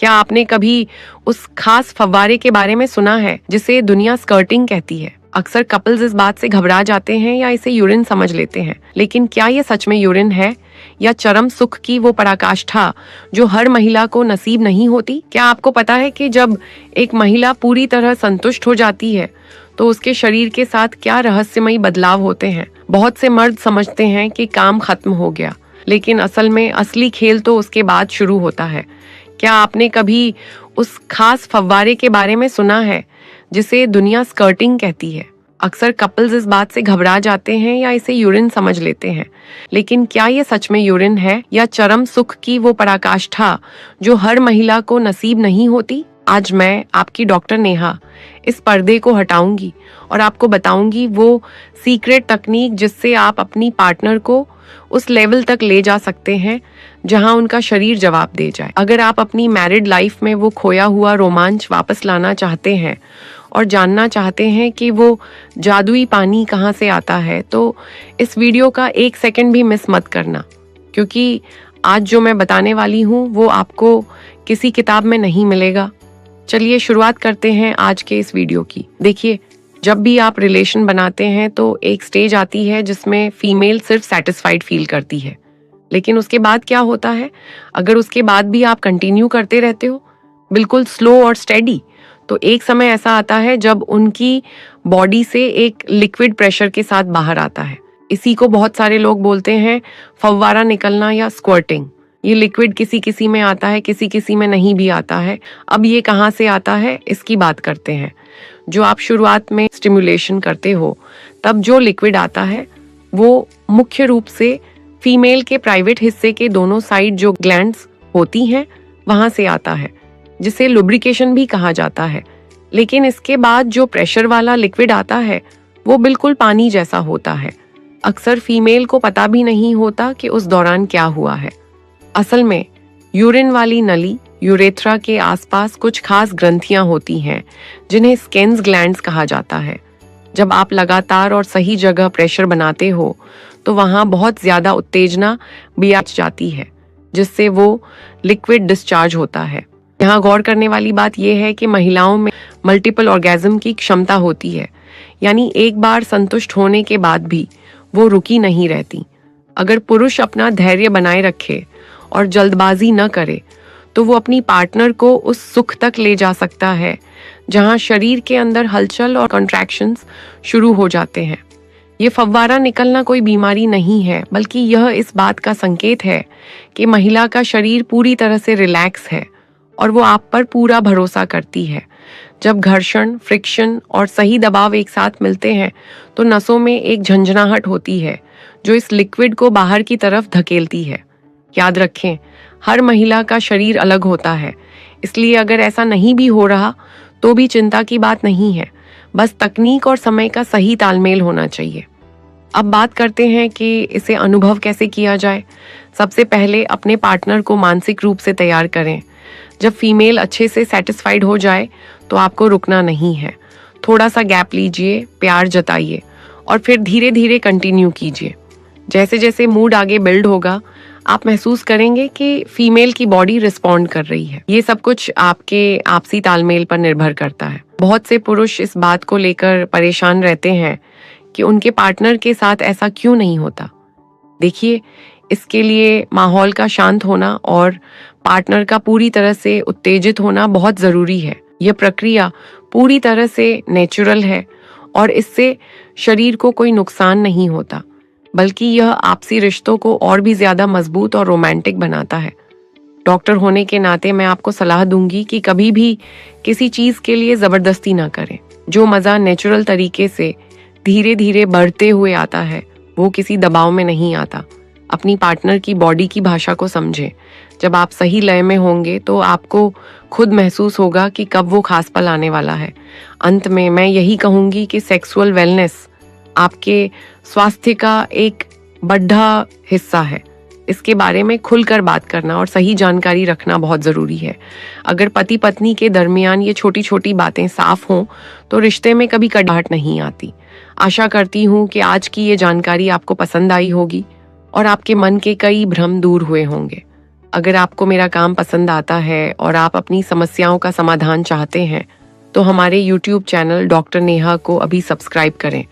क्या आपने कभी उस खास फव्वारे के बारे में सुना है जिसे दुनिया स्कर्टिंग कहती है? अक्सर कपल्स इस बात से घबरा जाते हैं या इसे यूरिन समझ लेते हैं, लेकिन क्या ये सच में यूरिन है या चरम सुख की वो पराकाष्ठा जो हर महिला को नसीब नहीं होती? क्या आपको पता है कि जब एक महिला पूरी तरह संतुष्ट हो जाती है तो उसके शरीर के साथ क्या रहस्यमयी बदलाव होते हैं? बहुत से मर्द समझते हैं कि काम खत्म हो गया, लेकिन असल में असली खेल तो उसके बाद शुरू होता है। क्या आपने कभी उस खास फव्वारे के बारे में सुना है जिसे दुनिया स्कर्टिंग कहती है? अक्सर कपल्स इस बात से घबरा जाते हैं या इसे यूरिन समझ लेते हैं, लेकिन क्या ये सच में यूरिन है या चरम सुख की वो पराकाष्ठा जो हर महिला को नसीब नहीं होती? आज मैं आपकी डॉक्टर नेहा इस पर्दे को हटाऊंगी और आपको बताऊंगी वो सीक्रेट तकनीक जिससे आप अपनी पार्टनर को उस लेवल तक ले जा सकते हैं जहां उनका शरीर जवाब दे जाए। अगर आप अपनी मैरिड लाइफ में वो खोया हुआ रोमांच वापस लाना चाहते हैं और जानना चाहते हैं कि वो जादुई पानी कहाँ से आता है, तो इस वीडियो का 1 सेकंड भी मिस मत करना, क्योंकि आज जो मैं बताने वाली हूँ वो आपको किसी किताब में नहीं मिलेगा। चलिए शुरुआत करते हैं आज के इस वीडियो की। देखिए, जब भी आप रिलेशन बनाते हैं तो एक स्टेज आती है जिसमें फीमेल सिर्फ सेटिस्फाइड फील करती है, लेकिन उसके बाद क्या होता है? अगर उसके बाद भी आप कंटिन्यू करते रहते हो बिल्कुल स्लो और स्टेडी, तो एक समय ऐसा आता है जब उनकी बॉडी से एक लिक्विड प्रेशर के साथ बाहर आता है। इसी को बहुत सारे लोग बोलते हैं फव्वारा निकलना या स्क्वर्टिंग। ये लिक्विड किसी किसी में आता है, किसी किसी में नहीं भी आता है। अब ये कहाँ से आता है इसकी बात करते हैं। जो आप शुरुआत में स्टिमुलेशन करते हो तब जो लिक्विड आता है वो मुख्य रूप से फीमेल के प्राइवेट हिस्से के दोनों साइड जो ग्लैंड्स होती हैं वहां से आता है, जिसे लुब्रिकेशन भी कहा जाता है। लेकिन इसके बाद जो प्रेशर वाला लिक्विड आता है वो बिल्कुल पानी जैसा होता है। अक्सर फीमेल को पता भी नहीं होता कि उस दौरान क्या हुआ है। असल में यूरिन वाली नली यूरेथ्रा के आसपास कुछ खास ग्रंथियां होती हैं जिन्हें स्केन्स ग्लैंड्स कहा जाता है। जब आप लगातार और सही जगह प्रेशर बनाते हो तो वहां बहुत ज्यादा उत्तेजना भी आ जाती है, जिससे वो लिक्विड डिस्चार्ज होता है। यहाँ गौर करने वाली बात यह है कि महिलाओं में मल्टीपल ऑर्गेज्म की क्षमता होती है, यानी एक बार संतुष्ट होने के बाद भी वो रुकी नहीं रहती। अगर पुरुष अपना धैर्य बनाए रखे और जल्दबाजी न करे तो वो अपनी पार्टनर को उस सुख तक ले जा सकता है जहां शरीर के अंदर हलचल और कॉन्ट्रैक्शंस शुरू हो जाते हैं। ये फव्वारा निकलना कोई बीमारी नहीं है, बल्कि यह इस बात का संकेत है कि महिला का शरीर पूरी तरह से रिलैक्स है और वो आप पर पूरा भरोसा करती है। जब घर्षण, फ्रिक्शन और सही दबाव एक साथ मिलते हैं तो नसों में एक झंझनाहट होती है जो इस लिक्विड को बाहर की तरफ धकेलती है। याद रखें, हर महिला का शरीर अलग होता है, इसलिए अगर ऐसा नहीं भी हो रहा तो भी चिंता की बात नहीं है। बस तकनीक और समय का सही तालमेल होना चाहिए। अब बात करते हैं कि इसे अनुभव कैसे किया जाए। सबसे पहले अपने पार्टनर को मानसिक रूप से तैयार करें। जब फीमेल अच्छे से सेटिस्फाइड हो जाए तो आपको रुकना नहीं है। थोड़ा सा गैप लीजिए, प्यार जताइए और फिर धीरे धीरे कंटिन्यू कीजिए। जैसे जैसे मूड आगे बिल्ड होगा आप महसूस करेंगे कि फीमेल की बॉडी रिस्पॉन्ड कर रही है। ये सब कुछ आपके आपसी तालमेल पर निर्भर करता है। बहुत से पुरुष इस बात को लेकर परेशान रहते हैं कि उनके पार्टनर के साथ ऐसा क्यों नहीं होता। देखिए, इसके लिए माहौल का शांत होना और पार्टनर का पूरी तरह से उत्तेजित होना बहुत जरूरी है। यह प्रक्रिया पूरी तरह से नेचुरल है और इससे शरीर को कोई नुकसान नहीं होता, बल्कि यह आपसी रिश्तों को और भी ज्यादा मजबूत और रोमांटिक बनाता है। डॉक्टर होने के नाते मैं आपको सलाह दूंगी कि कभी भी किसी चीज के लिए जबरदस्ती ना करें। जो मजा नेचुरल तरीके से धीरे धीरे बढ़ते हुए आता है वो किसी दबाव में नहीं आता। अपनी पार्टनर की बॉडी की भाषा को समझें। जब आप सही लय में होंगे तो आपको खुद महसूस होगा कि कब वो खास पल आने वाला है। अंत में मैं यही कहूंगी कि सेक्सुअल वेलनेस आपके स्वास्थ्य का एक बड़ा हिस्सा है। इसके बारे में खुलकर बात करना और सही जानकारी रखना बहुत जरूरी है। अगर पति पत्नी के दरमियान ये छोटी छोटी बातें साफ हों तो रिश्ते में कभी कड़वाहट नहीं आती। आशा करती हूँ कि आज की ये जानकारी आपको पसंद आई होगी और आपके मन के कई भ्रम दूर हुए होंगे। अगर आपको मेरा काम पसंद आता है और आप अपनी समस्याओं का समाधान चाहते हैं तो हमारे YouTube चैनल डॉक्टर नेहा को अभी सब्सक्राइब करें।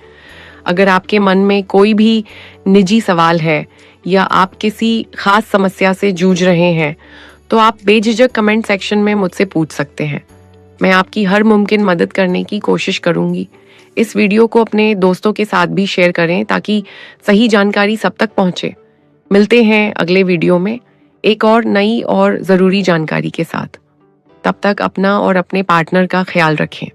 अगर आपके मन में कोई भी निजी सवाल है या आप किसी खास समस्या से जूझ रहे हैं तो आप बेझिझक कमेंट सेक्शन में मुझसे पूछ सकते हैं। मैं आपकी हर मुमकिन मदद करने की कोशिश करूंगी। इस वीडियो को अपने दोस्तों के साथ भी शेयर करें ताकि सही जानकारी सब तक पहुंचे। मिलते हैं अगले वीडियो में एक और नई और ज़रूरी जानकारी के साथ। तब तक अपना और अपने पार्टनर का ख्याल रखें।